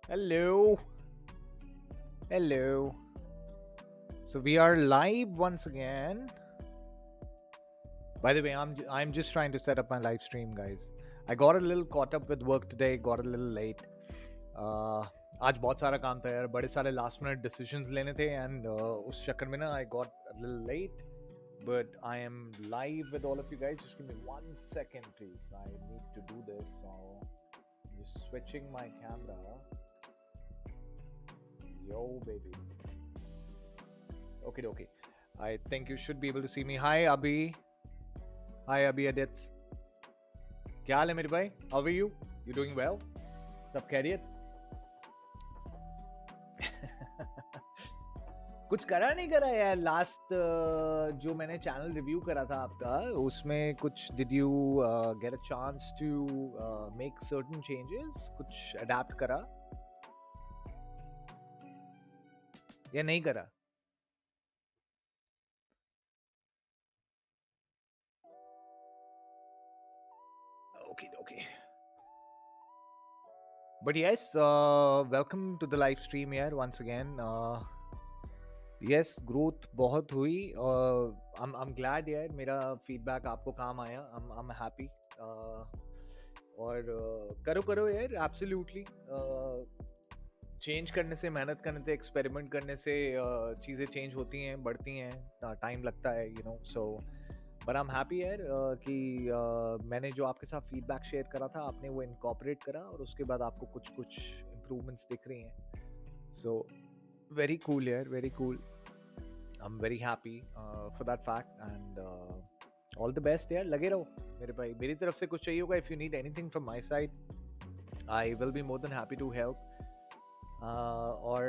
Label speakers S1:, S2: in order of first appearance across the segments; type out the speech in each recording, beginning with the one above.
S1: Hello. Hello. So we are live once again. By the way, I'm just trying to set up my live stream, guys. I got a little caught up with work today, got a little late. आज बहुत सारा काम था यार, बड़े सारे last minute decisions लेने थे and उस चक्कर में ना I got a little late. But I am live with all of you guys. Just give me 1 second, please. I need to do this. So just switching my camera. Yo, baby. Okay, okay. I think you should be able to see me. Hi, Abhi. Hi, Abhi Adits. क्या हाल है मेरे भाई? How are you? You doing well? सब खैरियत? कुछ करा नहीं करा यार लास्ट जो मैंने चैनल रिव्यू करा था आपका उसमें कुछ did you get a chance to make certain changes कुछ अडैप्ट करा या नहीं करा okay okay but yes welcome to the live stream यार वंस अगेन यस ग्रोथ बहुत हुई आई एम ग्लैड यार मेरा फीडबैक आपको काम आया आई एम हैप्पी और करो करो यार एब्सोल्युटली चेंज करने से मेहनत करने से एक्सपेरिमेंट करने से चीज़ें चेंज होती हैं बढ़ती हैं टाइम लगता है you know so but I am happy यार कि मैंने जो आपके साथ फीडबैक शेयर करा था आपने वो इनकॉर्पोरेट करा और उसके बाद आपको कुछ कुछ इम्प्रूवमेंट्स दिख रही हैं सो वेरी कूल यार very cool I am very happy for that fact and all the best यार लगे रहो मेरे भाई मेरी तरफ से कुछ चाहिए होगा if you need anything from my side I will be more than happy to help और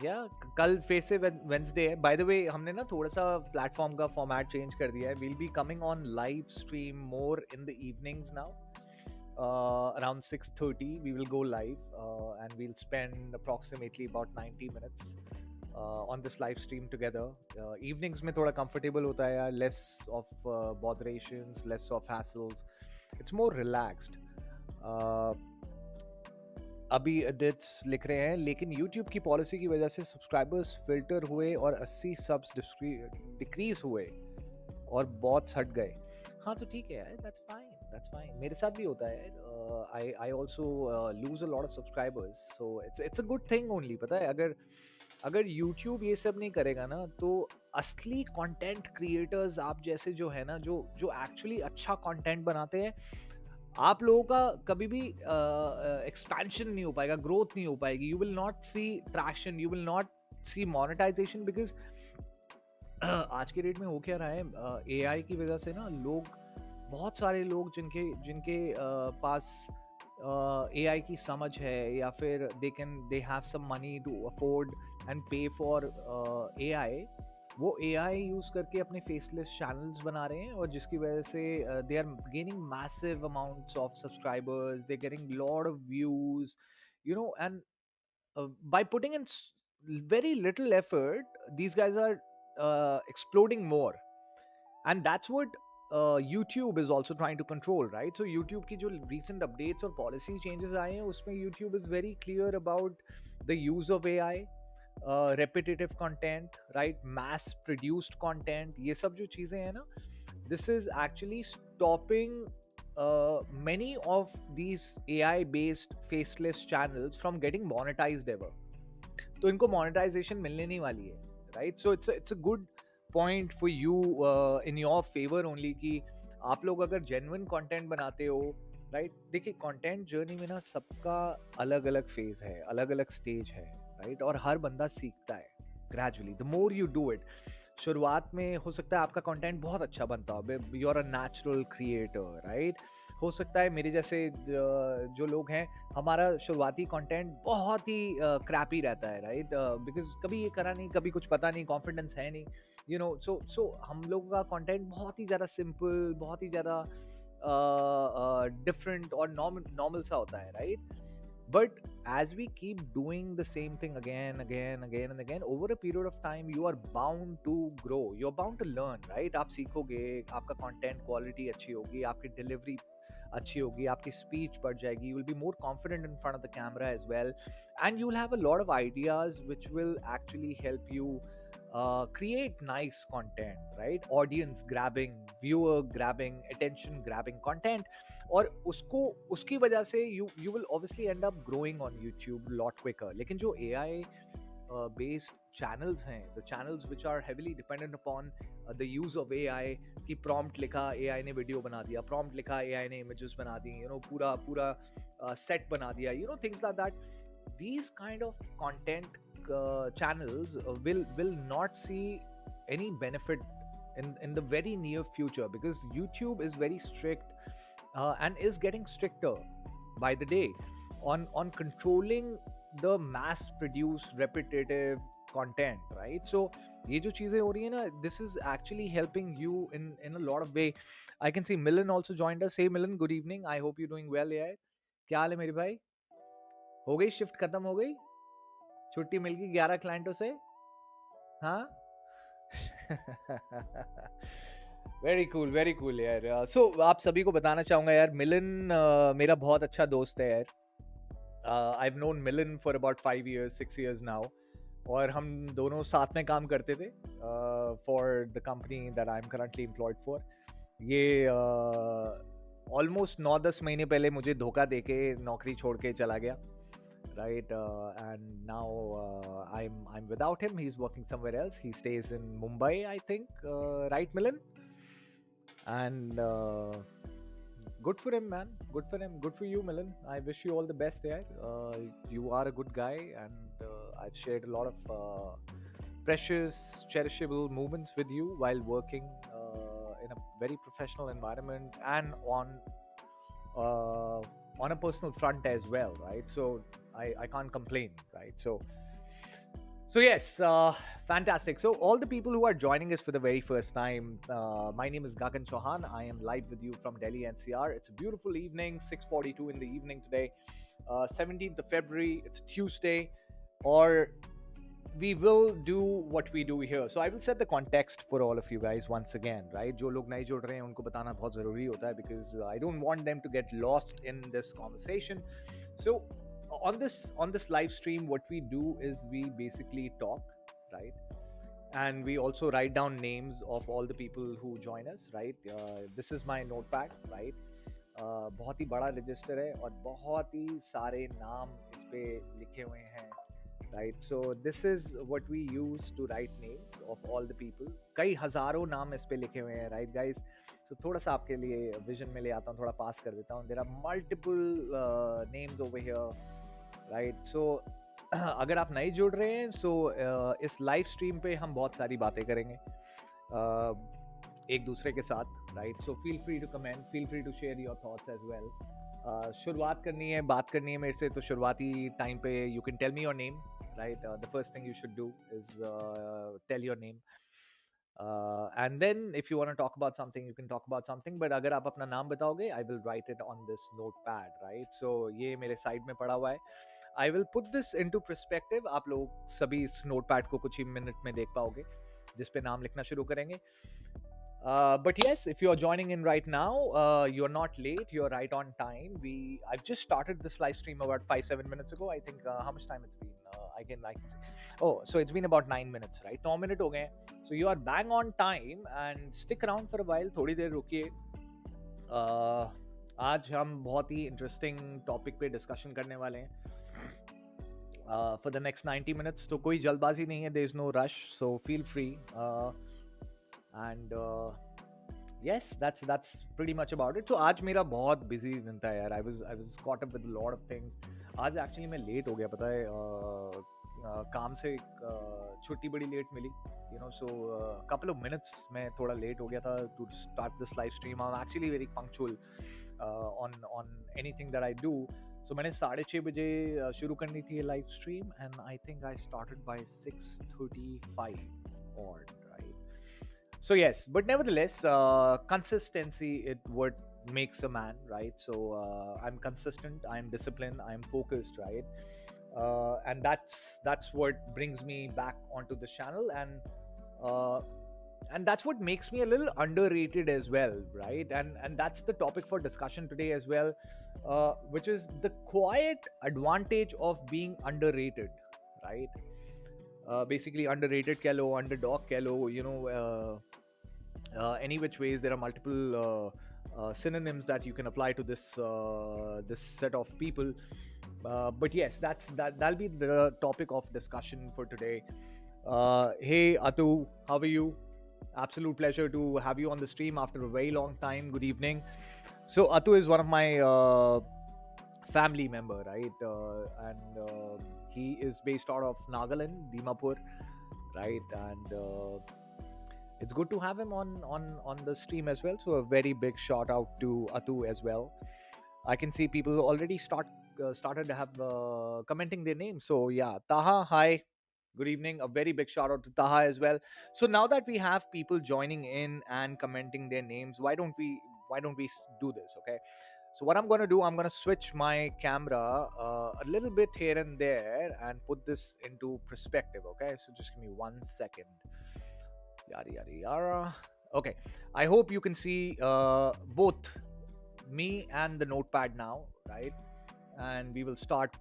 S1: या कल फिर से वेंसडे है बाय द वे हमने ना थोड़ा सा प्लेटफॉर्म का फॉर्मेट चेंज कर दिया है we'll be coming on live stream more in the evenings now around 6:30 we will go live and we'll spend approximately about 90 minutes on this live stream together evenings में थोड़ा comfortable होता है यार less of botherations less of hassles it's more relaxed अभी edits लिख रहे हैं लेकिन YouTube की पॉलिसी की वजह से सब्सक्राइबर्स फिल्टर हुए और 80 सब्स डिक्रीज हुए और बॉट्स हट गए हाँ तो ठीक है यार दैट्स फाइन मेरे साथ भी होता है I also lose a lot of subscribers so it's a good thing only पता है अगर YouTube ये सब नहीं करेगा ना तो असली कंटेंट क्रिएटर्स आप जैसे जो है ना जो जो एक्चुअली अच्छा कंटेंट बनाते हैं आप लोगों का कभी भी एक्सपेंशन नहीं हो पाएगा ग्रोथ नहीं हो पाएगी you will not see traction you will not see monetisation because आज के डेट में हो क्या रहा है एआई की वजह से ना लोग बहुत सारे लोग जिनके जिनके पास एआई की समझ है या फिर they have some money to afford and pay for AI वो एआई यूज करके अपने फेसलेस चैनल्स बना रहे हैं और जिसकी वजह से they are gaining massive amounts of subscribers they getting lot of views you know and by putting in very little effort these guys are exploding more and that's what YouTube is also trying to control right so YouTube की जो recent updates और policy changes आए हैं उसमें YouTube is very clear about the use of AI repetitive content right mass produced content ये सब जो चीजें हैं ना this is actually stopping many of these AI based faceless channels from getting monetized ever तो इनको monetization मिलने नहीं वाली है right so it's a good point for you in your favor only कि आप लोग अगर genuine content बनाते हो राइट देखिए कंटेंट जर्नी में ना सबका अलग अलग फेज है अलग अलग स्टेज है राइट और हर बंदा सीखता है gradually the more you do it शुरुआत में हो सकता है आपका कंटेंट बहुत अच्छा बनता हो you are a natural creator right हो सकता है मेरे जैसे जो लोग हैं हमारा शुरुआती कंटेंट बहुत ही क्रैपी रहता है राइट बिकॉज कभी ये करा नहीं कभी कुछ पता नहीं कॉन्फिडेंस है नहीं यू नो सो हम लोगों का कंटेंट बहुत ही ज़्यादा सिंपल बहुत ही ज़्यादा different or normal सा होता है right but as we keep doing the same thing again and again over a period of time you are bound to grow you're bound to learn right आप सीखोगे आपका content quality अच्छी होगी आपकी delivery अच्छी होगी, आपकी स्पीच बढ़ जाएगी, you will be more confident in front of the camera as well, and you'll have a lot of ideas which will actually help you create nice content, right? Audience grabbing, viewer grabbing, attention grabbing content, और उसको उसकी वजह से you will obviously end up growing on YouTube a lot quicker. लेकिन जो AI based channels हैं, the channels which are heavily dependent upon the use of AI, कि prompt लिखा AI ने video बना दिया, prompt लिखा AI ने images बना दी, you know, पूरा पूरा set बना दिया, you know, things like that. These kind of content channels will not see any benefit in the very near future, because YouTube is very strict and is getting stricter by the day on controlling the mass produced repetitive content, right? So ये जो चीजें हो रही है ना, this is actually helping you in a lot of way. I can see Milan also joined us. Hey Milan, good evening, I hope you're doing well यार. क्या हाल है मेरे भाई? हो गई शिफ्ट, खत्म हो गई, छुट्टी मिल गई 11 क्लाइंटों से? हाँ. वेरी कूल यार. सो आप सभी को बताना चाहूंगा यार, मिलन मेरा बहुत अच्छा दोस्त है यार. I've known Milan for about 5 years, 6 years now, और हम दोनों साथ में काम करते थे for the company that I'm currently employed for. ये almost 9-10 महीने पहले मुझे धोखा देके नौकरी छोड़ के चला गया, right? And now I'm without him. He's working somewhere else. He stays in Mumbai, I think, right, Milan? And good for him, man. Good for him. Good for you, Milan. I wish you all the best there. You are a good guy, and I've shared a lot of precious, cherishable moments with you while working in a very professional environment and on a personal front as well, right? So I can't complain, right? So yes, fantastic. So all the people who are joining us for the very first time, my name is Gagan Chauhan. I am live with you from Delhi NCR. It's a beautiful evening, 6:42 in the evening today, 17th of February. It's Tuesday, or we will do what we do here. So I will set the context for all of you guys once again, right? जो लोग नए जुड़ रहे हैं उनको बताना बहुत ज़रूरी होता है, because I don't want them to get lost in this conversation. So on this live stream, what we do is we basically talk, right? And we also write down names of all the people who join us, right? This is my notepad, right? बहुत ही बड़ा register है और बहुत ही सारे नाम इस पे लिखे हुए हैं, right? So this is what we use to write names of all the people. कई हजारों नाम इस पे लिखे हुए हैं, right guys? So थोड़ा सा आपके लिए विजन में ले आता हूँ, थोड़ा पास कर देता हूँ. There are multiple names over here, right? So अगर आप नए जुड़ रहे हैं, so इस लाइव स्ट्रीम पे हम बहुत सारी बातें करेंगे एक दूसरे के साथ, right? So feel free to comment, feel free to share your thoughts as well. शुरुआत करनी है, बात करनी है मेरे से, तो शुरुआती टाइम पे you can tell me your name, right? The first thing you should do is tell your name. And then if you want to talk about something, you can talk about something, but अगर आप अपना नाम बताओगे, I will write it on this notepad, right? So ये मेरे side में पड़ा हुआ है. I will put this into perspective. आप लोग सभी इस notepad को कुछ ही मिनट में देख पाओगे, जिस पे नाम लिखना शुरू करेंगे. But yes, if you're joining in right now, you're not late, you're right on time. I've just started this live stream about 5-7 minutes ago. I think how much time it's been? I can see. Oh, so it's been about 9 minutes, right? 9 minutes हो गए. So you are bang on time, and stick around for a while. थोड़ी देर रुकिए. आज हम बहुत ही interesting topic पे discussion करने वाले हैं. For the next 90 minutes, तो कोई जल्दबाजी नहीं है. There is no rush, so feel free. And yes, that's pretty much about it. So आज मेरा बहुत busy दिन था यार. I was caught up with a lot of things. आज actually मैं late हो गया, पता है, काम से छुट्टी बड़ी late milli, you know. So couple of minutes मैं थोड़ा late हो गया था to start this live stream. I'm actually very punctual on anything that I do. So मैंने 6:30 बजे शुरू करनी थी live stream, and I think I started by 6:35 odd. So yes, but nevertheless, consistency is what makes a man, right? So I'm consistent, I'm disciplined, I'm focused, right? And that's what brings me back onto the channel. And and that's what makes me a little underrated as well, right? And that's the topic for discussion today as well, which is the quiet advantage of being underrated, right? Basically underrated keh lo, underdog keh lo, any which ways. There are multiple synonyms that you can apply to this set of people. But yes, that'll be the topic of discussion for today. Hey Atu, how are you? Absolute pleasure to have you on the stream after a very long time. Good evening. So Atu is one of my family member, right? And he is based out of Nagaland, Dimapur, right? And it's good to have him on the stream as well. So a very big shout out to Atu as well. I can see people already started to have commenting their names. So yeah, Taha, hi, good evening. A very big shout out to Taha as well. So now that we have people joining in and commenting their names, why don't we do this? Okay. So what I'm going to do, I'm going to switch my camera a little bit here and there and put this into perspective. Okay. So just give me 1 second. Yada yada yada. Okay. I hope you can see both me and the notepad now, right? And we will start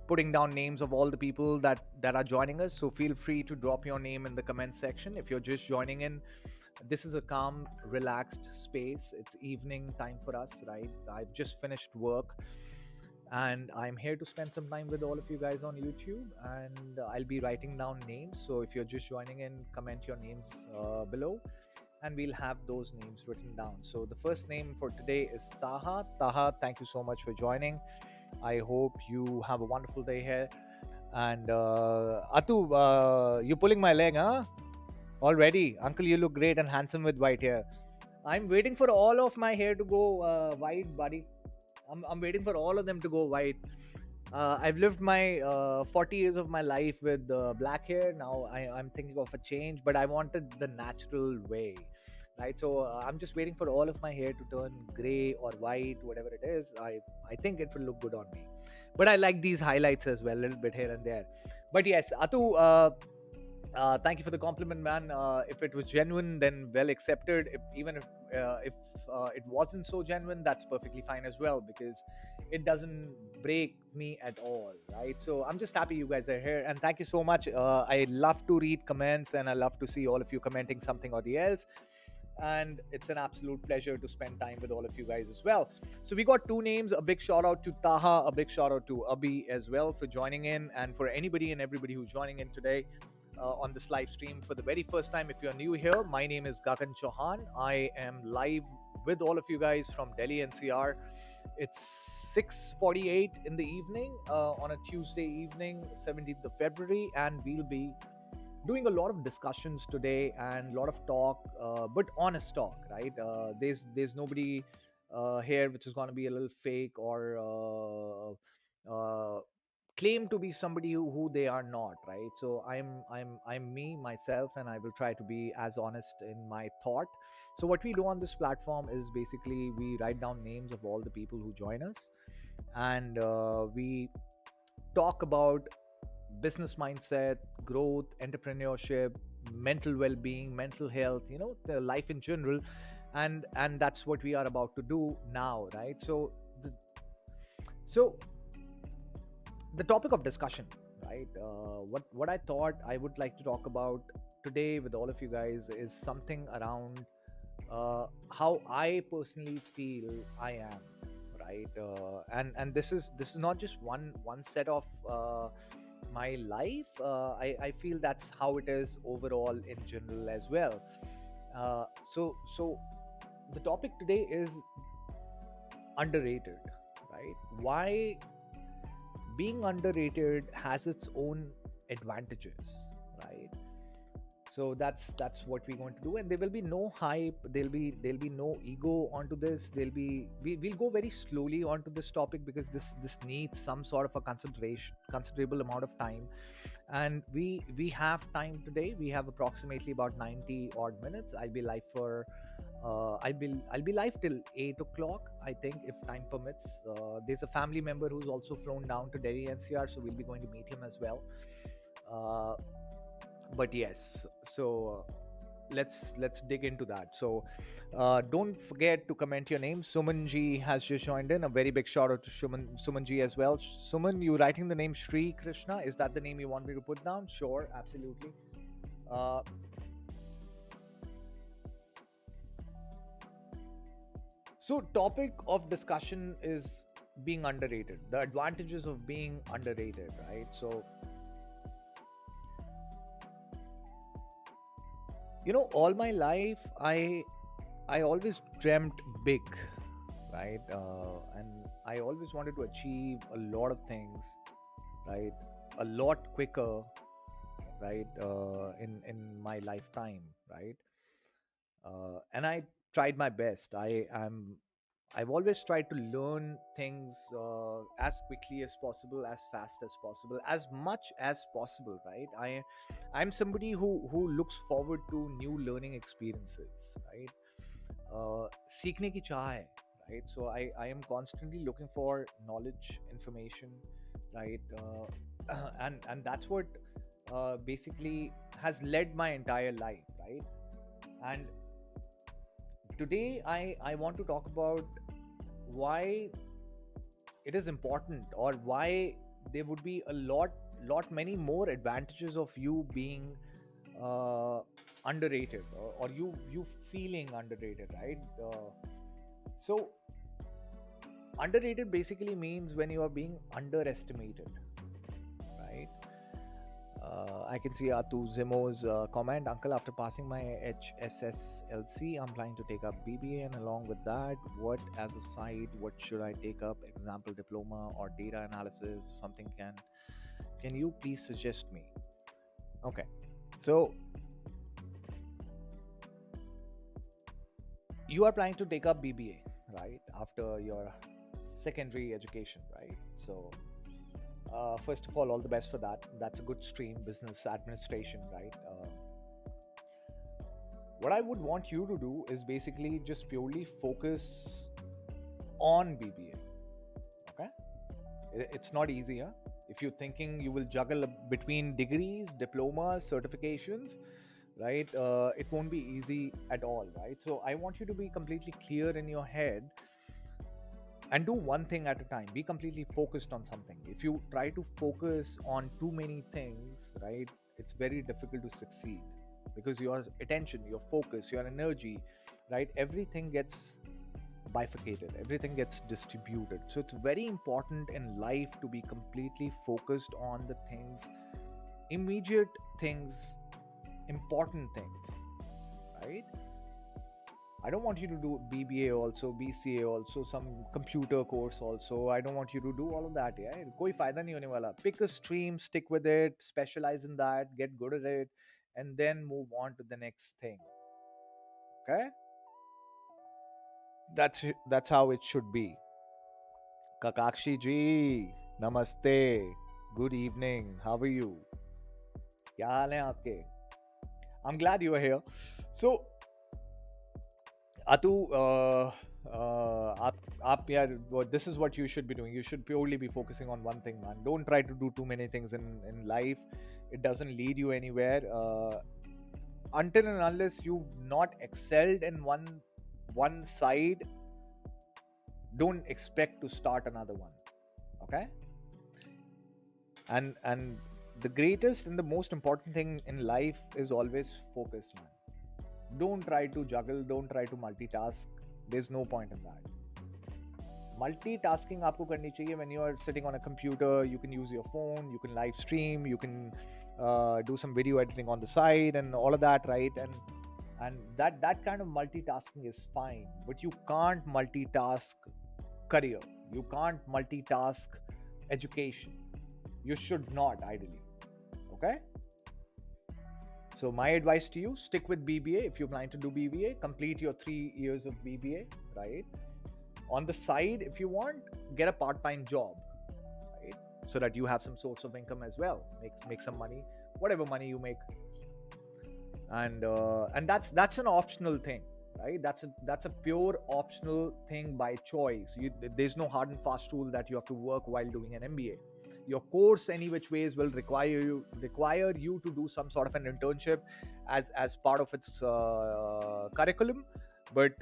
S1: putting down names of all the people that are joining us. So feel free to drop your name in the comment section if you're just joining in. This is a calm, relaxed space. It's evening time for us, right? I've just finished work and I'm here to spend some time with all of you guys on YouTube, and I'll be writing down names. So if you're just joining in, comment your names below and we'll have those names written down. So the first name for today is Taha. Taha, thank you so much for joining. I hope you have a wonderful day here. And Atu, you're pulling my leg, huh? Already, uncle, you look great and handsome with white hair. I'm waiting for all of my hair to go white, buddy. I'm waiting for all of them to go white. I've lived my 40 years of my life with black hair. Now I'm thinking of a change, but I wanted the natural way, right? So I'm just waiting for all of my hair to turn gray or white, whatever it is. I think it will look good on me. But I like these highlights as well, a little bit here and there. But yes, Atu, thank you for the compliment, man. If it was genuine, then well accepted. If it wasn't so genuine, that's perfectly fine as well, because it doesn't break me at all, right? So I'm just happy you guys are here, and thank you so much. I love to read comments, and I love to see all of you commenting something or the else. And it's an absolute pleasure to spend time with all of you guys as well. So we got two names. A big shout out to Taha, a big shout out to Abhi as well for joining in, and for anybody and everybody who's joining in today on this live stream for the very first time. If you're new here, my name is Gagan Chauhan. I am live with all of you guys from Delhi NCR. It's 6:48 in the evening on a Tuesday evening, 17th of February, and we'll be doing a lot of discussions today and a lot of talk, but honest talk, right? There's nobody here which is going to be a little fake or claim to be somebody who they are not, right? So I'm me myself, and I will try to be as honest in my thought. So what we do on this platform is basically we write down names of all the people who join us, and we talk about business mindset, growth, entrepreneurship, mental well-being, mental health, the life in general. And that's what we are about to do now, right? So the topic of discussion, right? What I thought I would like to talk about today with all of you guys is something around how I personally feel I am, right? And this is not just one set of my life. I feel that's how it is overall in general as well. So the topic today is underrated, right? Why being underrated has its own advantages, right? So that's what we're going to do, and there will be no hype, there'll be no ego onto this. We'll go very slowly onto this topic, because this needs some sort of a considerable amount of time. And we have time today. We have approximately about 90 odd minutes. I'll be live till 8 o'clock, I think, if time permits. There's a family member who's also flown down to Delhi NCR, so we'll be going to meet him as well. But yes, so let's dig into that. So don't forget to comment your name. Sumanji has just joined in. A very big shout out to Sumanji as well. Suman, you writing the name Sri Krishna? Is that the name you want me to put down? Sure, absolutely. uh, so topic of discussion is being underrated, the advantages of being underrated, right? So all my life I always dreamt big, right? And I always wanted to achieve a lot of things, right? A lot quicker, right? In my lifetime, right? And I tried my best. I've always tried to learn things as quickly as possible, as fast as possible, as much as possible, right? I'm somebody who looks forward to new learning experiences, right? सीखने की चाह है, right? So I am constantly looking for knowledge, information, right? And that's what basically has led my entire life, right? And today I want to talk about why it is important, or why there would be a lot many more advantages of you being underrated, or you feeling underrated, right? So underrated basically means when you are being underestimated, right? I can see Atu Zimo's comment. Uncle, after passing my HSSLC, I'm planning to take up BBA, and along with that, what as a side, what should I take up? Example, diploma or data analysis, something can you please suggest me? Okay, so you are planning to take up BBA, right? After your secondary education, right? So first of all the best for that. That's a good stream, business administration, right? What I would want you to do is basically just purely focus on BBA. Okay, it's not easy, huh? If you're thinking you will juggle between degrees, diplomas, certifications, right? It won't be easy at all, right? So I want you to be completely clear in your head and do one thing at a time. Be completely focused on something. If you try to focus on too many things, right, it's very difficult to succeed, because your attention, your focus, your energy, right, everything gets bifurcated, everything gets distributed. So it's very important in life to be completely focused on the things, immediate things, important things, right? I don't want you to do BBA also, BCA also, some computer course also. I don't want you to do all of that. Yeah, कोई फायदा नहीं होने वाला. Pick a stream, stick with it, specialize in that, get good at it, and then move on to the next thing. Okay, that's how it should be. Kakakshi ji, namaste. Good evening. How are you? क्या हाल है आपके? I'm glad you are here. So Atu, this is what you should be doing. You should purely be focusing on one thing, man. Don't try to do too many things in life. It doesn't lead you anywhere. Until and unless you've not excelled in one side, don't expect to start another one. Okay? And the greatest and the most important thing in life is always focus, man. Don't try to juggle, don't try to multitask. There's no point in that. Multitasking aapko karni chahiye when you are sitting on a computer. You can use your phone, you can live stream, you can do some video editing on the side and all of that, right? And that kind of multitasking is fine, but you can't multitask career. You can't multitask education. You should not, ideally. Okay? So my advice to you, stick with BBA. If you're planning to do BBA, complete your 3 years of BBA, right? On the side, if you want, get a part-time job, right? So that you have some source of income as well. Make some money, whatever money you make. And that's an optional thing, right? That's a pure optional thing by choice. There's no hard and fast rule that you have to work while doing an MBA. your course any which ways will require you to do some sort of an internship as part of its curriculum, but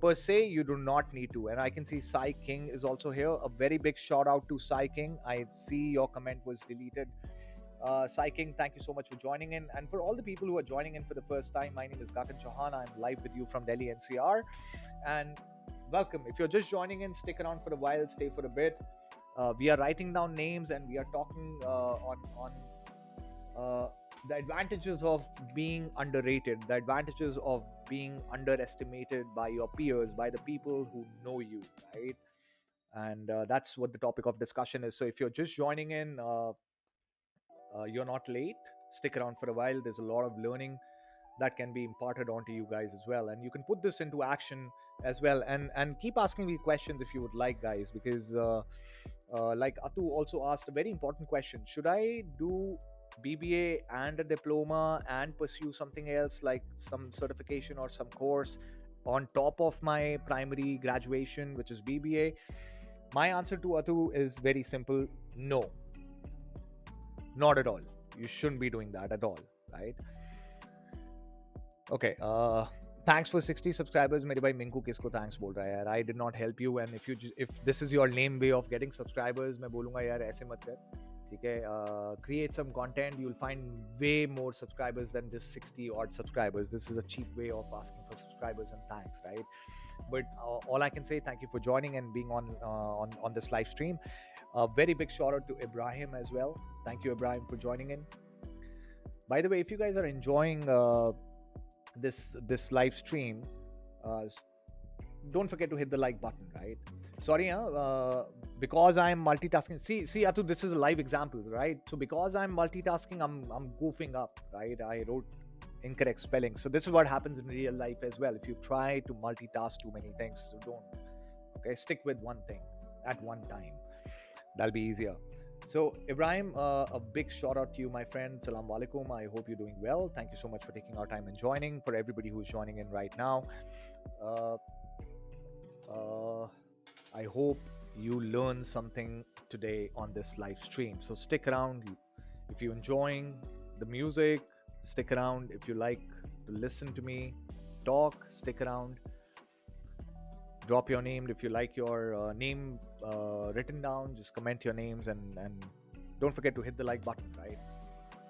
S1: per se you do not need to. And I can see Sai King is also here. A very big shout out to Sai King. I see your comment was deleted. Sai King, thank you so much for joining in. And for all the people who are joining in for the first time, my name is Gagan Chauhan. I'm live with you from Delhi NCR. And welcome. If you're just joining in, stick around for a while, stay for a bit. We are writing down names and we are talking on the advantages of being underrated, the advantages of being underestimated by your peers, by the people who know you, right? And that's what the topic of discussion is. So if you're just joining in, you're not late. Stick around for a while. There's a lot of learning that can be imparted onto you guys as well, and you can put this into action as well. And keep asking me questions if you would like, guys, because like Atu also asked a very important question: should I do BBA and a diploma and pursue something else like some certification or some course on top of my primary graduation, which is BBA? My answer to Atu is very simple: no, not at all. You shouldn't be doing that at all, right? Okay, thanks for 60 subscribers. मेरे भाई मिंकू किसको thanks बोल रहा है यार? I did not help you, and if this is your lame way of getting subscribers, मैं बोलूँगा यार ऐसे मत कर, ठीक है? Create some content. You'll find way more subscribers than just 60 odd subscribers. This is a cheap way of asking for subscribers, and thanks, right? But all I can say, thank you for joining and being on this live stream. A very big shout out to Ibrahim as well. Thank you, Ibrahim, for joining in. By the way, if you guys are enjoying this live stream, don't forget to hit the like button, right? Sorry, because I'm multitasking. See, Atu, this is a live example, right? So because I'm multitasking, I'm goofing up, right? I wrote incorrect spelling. So this is what happens in real life as well. If you try to multitask too many things, so don't. Okay, stick with one thing at one time. That'll be easier. So Ibrahim, a big shout out to you, my friend. Assalamu alaikum. I hope you're doing well. Thank you so much for taking our time and joining. For everybody who's joining in right now, I hope you learn something today on this live stream. So stick around. If you're enjoying the music, stick around. If you like to listen to me talk, stick around. Drop your name. If you like your name written down, just comment your names, and don't forget to hit the like button, right?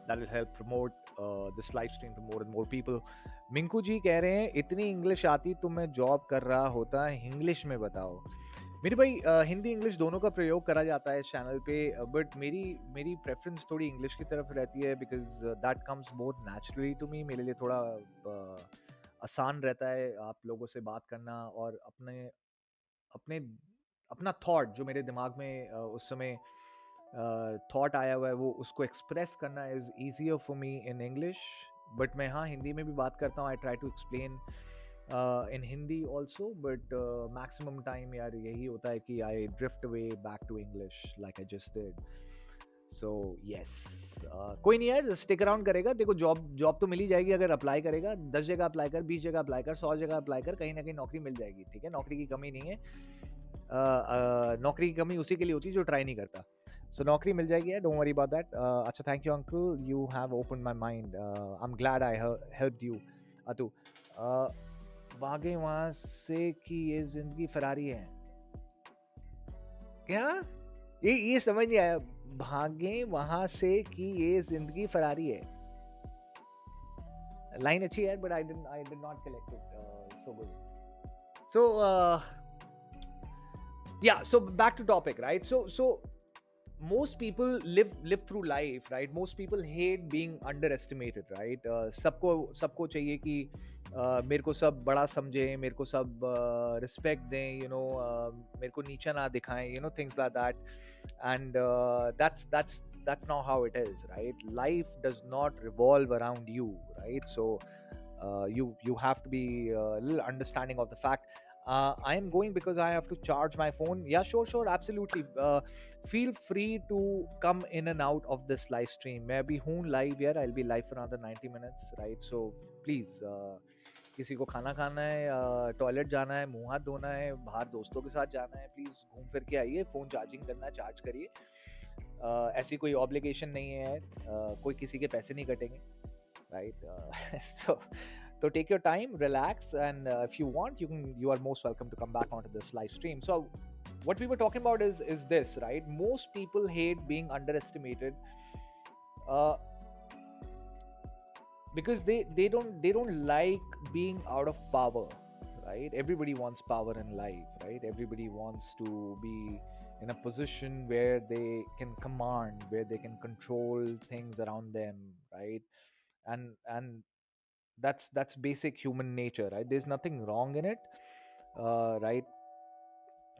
S1: That will help promote this live stream to more and more people. Minku जी कह रहे हैं इतनी English आती तो मैं job कर रहा होता, इंग्लिश में बताओ। मेरे भाई हिंदी इंग्लिश दोनों का प्रयोग करा जाता है इस चैनल पे, बट मेरी प्रेफरेंस थोड़ी इंग्लिश की तरफ रहती है, because that comes more naturally to me. मेरे लिए थोड़ा आसान रहता है आप लोगों से बात करना, और अपना थॉट जो मेरे दिमाग में उस समय थॉट आया हुआ है वो उसको एक्सप्रेस करना is easier for me in English. But मैं हाँ हिंदी में भी बात करता हूँ। I try to explain in Hindi also, but maximum time यार यही होता है कि I drift away back to English like I just did. So yes, कोई नहीं यार, stick around करेगा, देखो जॉब तो मिल ही जाएगी अगर अप्लाई करेगा। 10 जगह अप्लाई कर, 20 जगह अप्लाई कर, 100 जगह अप्लाई कर, कहीं ना कहीं नौकरी मिल जाएगी, ठीक है? नौकरी की कमी नहीं है। नौकरी की कमी उसी के लिए होती है जो ट्राई नहीं करता। So नौकरी मिल जाएगी यार, don't worry about that. अच्छा, thank you uncle, you have opened my mind. I'm glad I helped you, Atu. भागे वहां से कि ये जिंदगी फरारी है। क्या? ये समझ नहीं आया। भागे वहां से कि ये जिंदगी फरारी है। लाइन अच्छी है but I did not collect it so good. So yeah, so back to topic, right? So most people live through life, right? Most people hate being underestimated, right? सबको चाहिए कि मेरे को सब बड़ा समझे, मेरे को सब रिस्पेक्ट दें, मेरे को नीचा ना दिखाएं, things like that. And that's not how it is, right? Life does not revolve around you, right? So you have to be a little understanding of the fact. I am going because I have to charge my phone. Yeah, sure, absolutely. Feel free to come in and out of this live stream. मैं अभी हूँ live here. I'll be live for another 90 minutes, right? So please, किसी को खाना खाना है, toilet जाना है, मुंह हाथ धोना है, बाहर दोस्तों के साथ जाना है, प्लीज घूम फिर के आइए। फोन चार्जिंग करना है, चार्ज करिए। ऐसी कोई ऑब्लिगेशन नहीं है यार, कोई किसी के पैसे नहीं कटेंगे, right? so so take your time, relax, and if you want, you are most welcome to come back onto this live stream. So what we were talking about is this, right? Most people hate being underestimated, uh, because they don't like being out of power, right? Everybody wants power in life, right? Everybody wants to be in a position where they can command, where they can control things around them, right? And that's basic human nature, right? There's nothing wrong in it, right?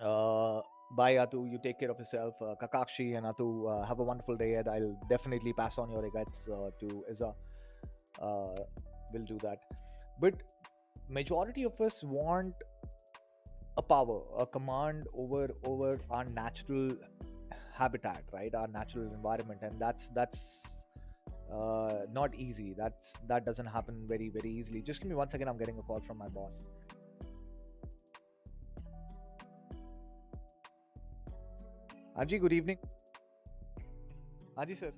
S1: uh Bye, Atu. You take care of yourself. Kakakshi and Atu, have a wonderful day ahead. I'll definitely pass on your regards to Iza. uh, will do that. But majority of us want a power, a command over our natural habitat, right? Our natural environment, and that's not easy. That doesn't happen very easily. Just give me 1 second. I'm getting a call from my boss. Anji, good evening. Anji, sir.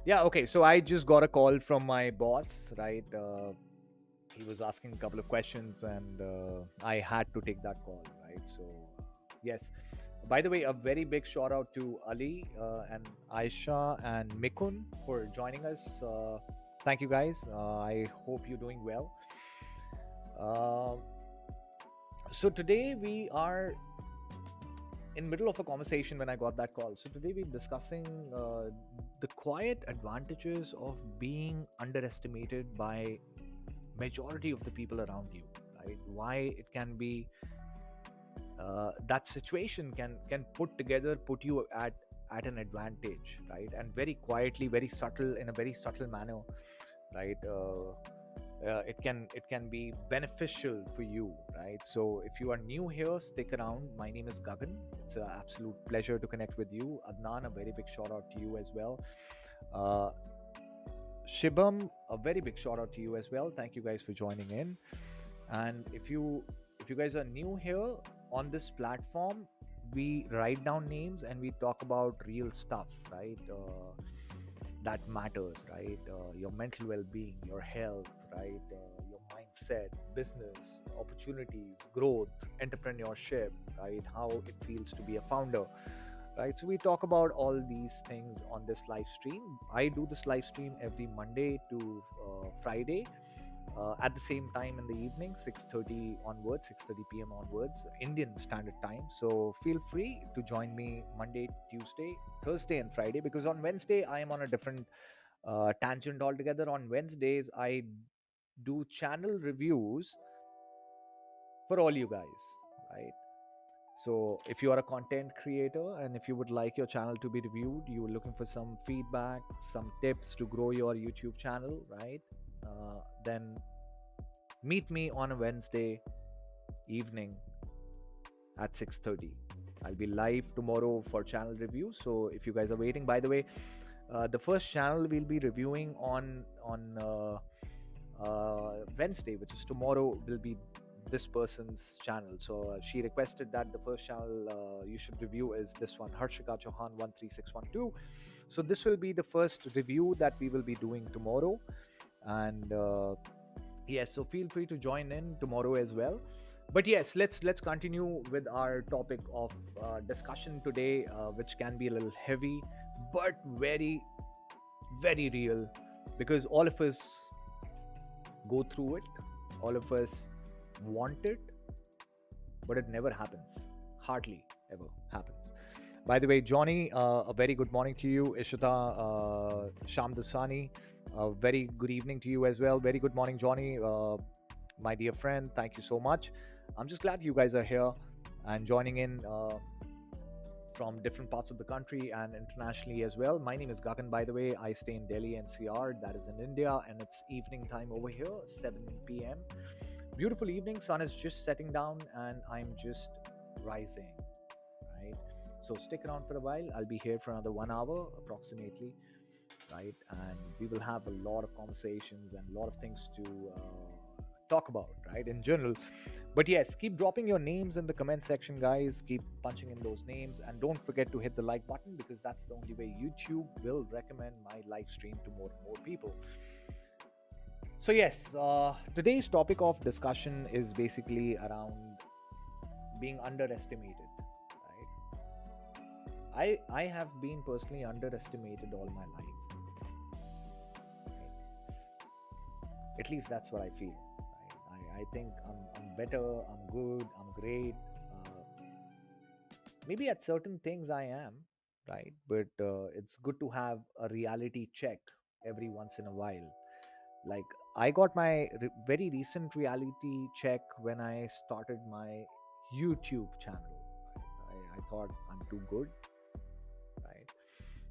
S1: Yeah, okay. So I just got a call from my boss, right? He was asking a couple of questions, and I had to take that call, right? So, yes. By the way, a very big shout out to Ali and Aisha and Mikun for joining us. Thank you, guys. I hope you're doing well. Uh, so today we are in middle of a conversation when I got that call. So today we're discussing the quiet advantages of being underestimated by majority of the people around you, right? Why it can be that situation can put you at an advantage, right? And very quietly, very subtle, in a very subtle manner, right? It can be beneficial for you, right? So if you are new here, stick around. My name is Gagan. It's an absolute pleasure to connect with you. Adnan, a very big shout out to you as well. Shibam, a very big shout out to you as well. Thank you guys for joining in. And if you guys are new here on this platform, we write down names and we talk about real stuff, right? That matters, right? Your mental well-being, your health, right? Your mindset, business, opportunities, growth, entrepreneurship, right? How it feels to be a founder, right? So we talk about all these things on this live stream. I do this live stream every Monday to Friday at the same time in the evening, 6:30 onwards, 6:30 p.m. onwards, Indian Standard Time. So feel free to join me Monday, Tuesday, Thursday, and Friday, because on Wednesday I am on a different tangent altogether. On Wednesdays, I do channel reviews for all you guys, right? So if you are a content creator and if you would like your channel to be reviewed, you are looking for some feedback, some tips to grow your YouTube channel, right? Then meet me on a Wednesday evening at 6:30. I'll be live tomorrow for channel review. So if you guys are waiting, by the way, the first channel we'll be reviewing on Wednesday, which is tomorrow, will be this person's channel. So she requested that the first channel you should review is this one, Harshika Chauhan 13612. So this will be the first review that we will be doing tomorrow. And yes, so feel free to join in tomorrow as well. But yes, let's continue with our topic of discussion today, which can be a little heavy, but very, very real, because all of us go through it, all of us want it, but it never happens. Hardly ever happens. By the way, Johnny, a very good morning to you. Ishita Shamdasani, a very good evening to you as well. Very good morning, Johnny, my dear friend. Thank you so much. I'm just glad you guys are here and joining in from different parts of the country and internationally as well. My name is Gagan, by the way. I stay in Delhi NCR, that is in India, and it's evening time over here, 7 p.m. Beautiful evening, sun is just setting down and I'm just rising, right? So stick around for a while. I'll be here for another 1 hour approximately, right? And we will have a lot of conversations and a lot of things to talk about, right, in general. But yes, keep dropping your names in the comment section, guys. Keep punching in those names, and don't forget to hit the like button, because that's the only way YouTube will recommend my live stream to more and more people. So yes, today's topic of discussion is basically around being underestimated, right? I have been personally underestimated all my life, right? At least that's what I feel. I think I'm better, I'm good, I'm great. Maybe at certain things I am, right? But it's good to have a reality check every once in a while. Like, I got my very recent reality check when I started my YouTube channel. Right? I thought I'm too good, right?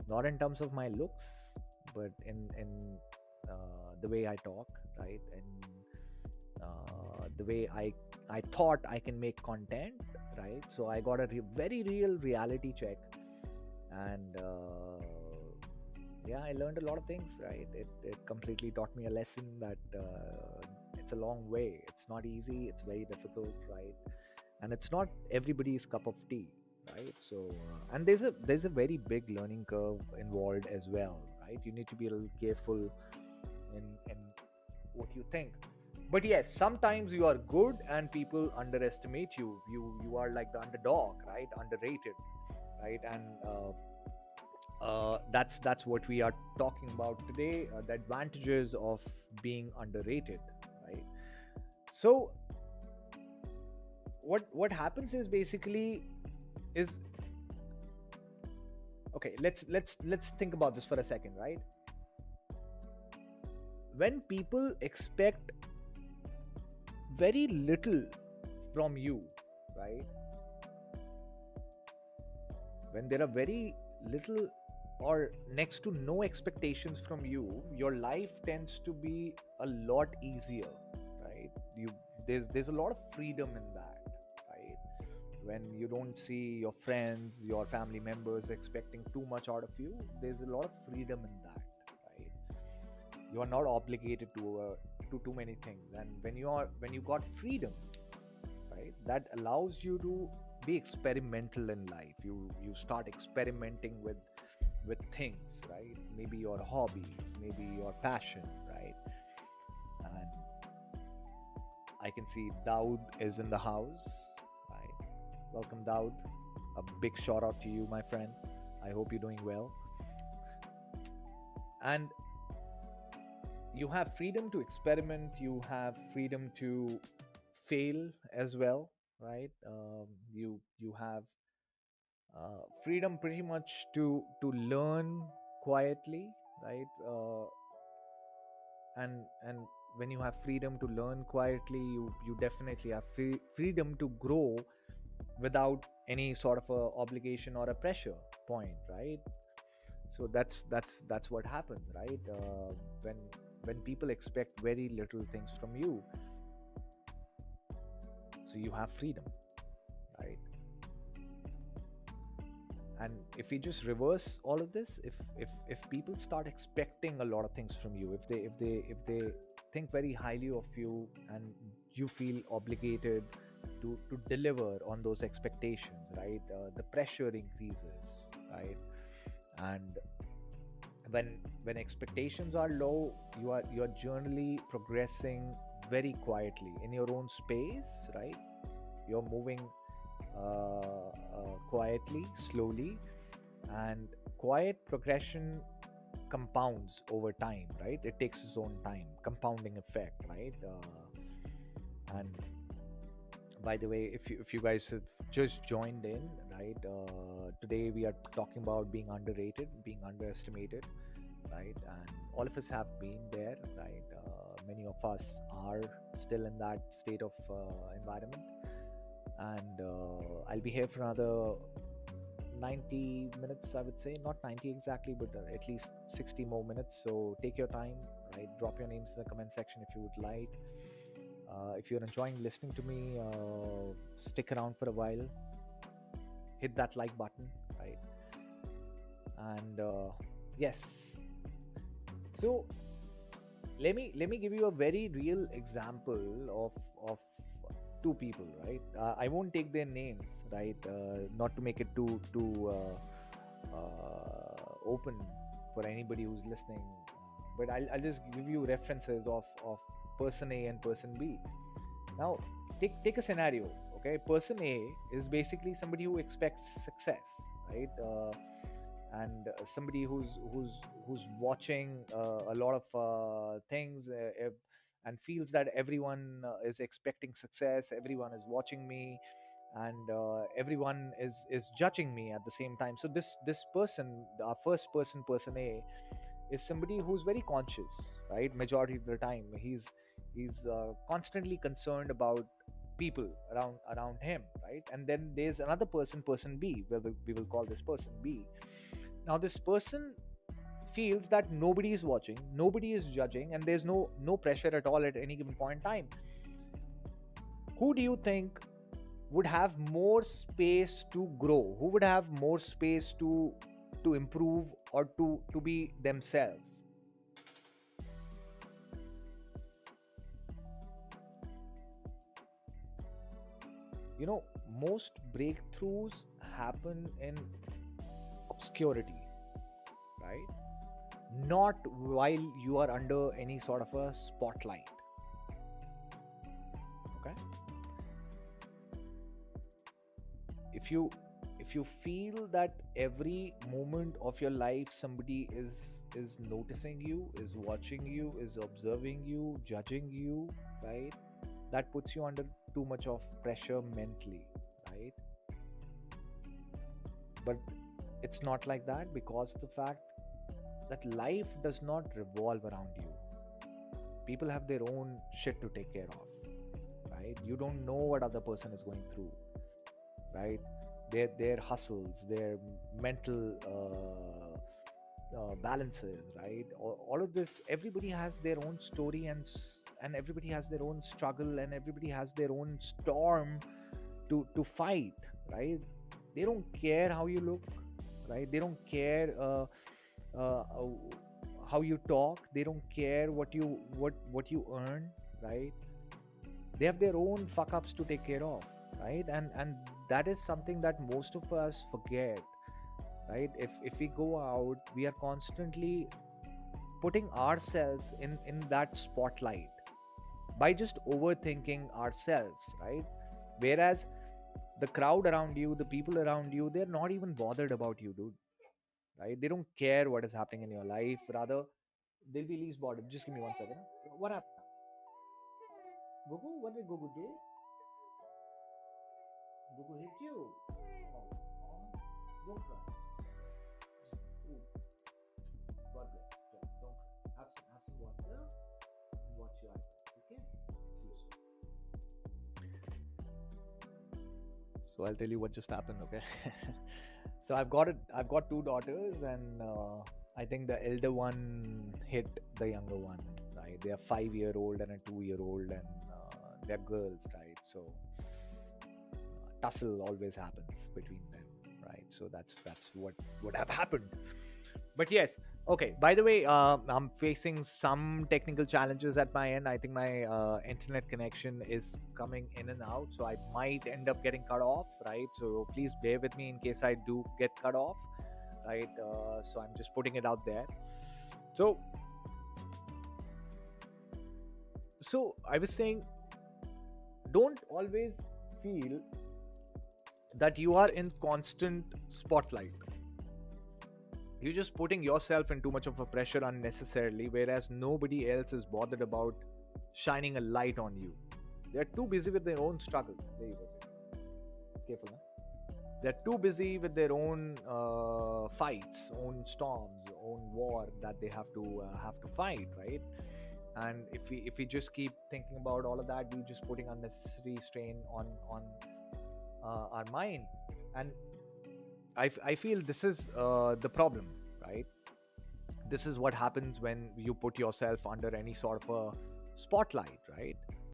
S1: Not in terms of my looks, but in the way I talk, right? And the way I thought I can make content, right? So I got a very real reality check, and yeah, I learned a lot of things, right? It completely taught me a lesson that it's a long way. It's not easy. It's very difficult, right? And it's not everybody's cup of tea, right? So and there's a very big learning curve involved as well, right? You need to be a little careful in what you think. But yes, sometimes you are good and people underestimate you. You are like the underdog, right? Underrated, right? And that's what we are talking about today. The advantages of being underrated, right? So what happens is basically is okay. Let's think about this for a second, right? When people expect very little from you, right? When there are very little or next to no expectations from you, your life tends to be a lot easier, right? There's a lot of freedom in that, right? When you don't see your friends, your family members expecting too much out of you, there's a lot of freedom in that, right? You are not obligated to too many things, and when you got freedom, right, that allows you to be experimental in life. You start experimenting with things, right? Maybe your hobbies, maybe your passion, right? And I can see Daud is in the house. Right. Welcome, Daud. A big shout out to you, my friend. I hope you're doing well. And you have freedom to experiment, you have freedom to fail as well, right? You have freedom pretty much to learn quietly, right? And when you have freedom to learn quietly, you definitely have freedom to grow without any sort of a obligation or a pressure point, right? So that's what happens, right? When people expect very little things from you, so you have freedom, right? And if we just reverse all of this, if people start expecting a lot of things from you, if they think very highly of you, and you feel obligated to deliver on those expectations, right? The pressure increases, right? And when expectations are low, you're generally progressing very quietly in your own space, right? You're moving quietly, slowly, and quiet progression compounds over time, right? It takes its own time, compounding effect, right? And by the way, if you guys have just joined in, right? Today we are talking about being underrated, being underestimated, right? And all of us have been there, right? Many of us are still in that state of environment, and I'll be here for another 90 minutes, I would say. Not 90 exactly, but at least 60 more minutes. So take your time, right? Drop your names in the comment section if you would like. If you're enjoying listening to me, stick around for a while. Hit that like button, right? And yes. So let me give you a very real example of two people, right? I won't take their names, right? Not to make it too open for anybody who's listening, but I'll just give you references of person A and person B. Now, take a scenario, okay? Person A is basically somebody who expects success, right? And somebody who's watching a lot of things, and feels that everyone is expecting success, everyone is watching me, and everyone is judging me at the same time. So this person, our first person, person A, is somebody who's very conscious, right? Majority of the time, he's constantly concerned about people around him, right? And then there's another person, person B. We will call this person B. Now this person feels that nobody is watching, nobody is judging, and there's no pressure at all at any given point in time. Who do you think would have more space to grow? Who would have more space to improve, or to be themselves? You know, most breakthroughs happen in obscurity, right? Not while you are under any sort of a spotlight. Okay, if you feel that every moment of your life somebody is noticing you, is watching you, is observing you, judging you, right? That puts you under too much of pressure mentally, right? But it's not like that, because the fact that life does not revolve around you. People have their own shit to take care of, right? You don't know what other person is going through, right? Their hustles, their mental balances, right? All of this, everybody has their own story, and everybody has their own struggle, and everybody has their own storm to fight, right? They don't care how you look, right? They don't care uh, uh, how you talk. They don't care what you earn, right? They have their own fuck ups to take care of, right? And that is something that most of us forget, right? If we go out, we are constantly putting ourselves in that spotlight, by just overthinking ourselves, right? Whereas the crowd around you, the people around you, they're not even bothered about you, dude. Right? They don't care what is happening in your life. Rather, they'll be least bothered. Just give me 1 second. What happened? Gugu, what did Gugu do? Gugu hit you. Oh, don't cry. Ooh, God bless. Don't cry. Have some water and watch your iPad. Okay? See you soon. So I'll tell you what just happened. Okay. So I've got two daughters, and I think the elder one hit the younger one. Right? They are 5-year-old and a 2-year-old, and they're girls, right? So tussle always happens between them, right? So that's what would have happened. But yes, okay. By the way, I'm facing some technical challenges at my end. I think my internet connection is coming in and out, so I might end up getting cut off, right? So please bear with me in case I do get cut off, right? So I'm just putting it out there. So I was saying, don't always feel that you are in constant spotlight. You're just putting yourself in too much of a pressure unnecessarily, whereas nobody else is bothered about shining a light on you. They're too busy with their own struggles. There you go. Careful, huh? They're too busy with their own fights, own storms, own war that they have to fight, right? And if we just keep thinking about all of that, we're just putting unnecessary strain on our mind. And I feel this is the problem, right? This is what happens when you put yourself under any sort of a spotlight, right?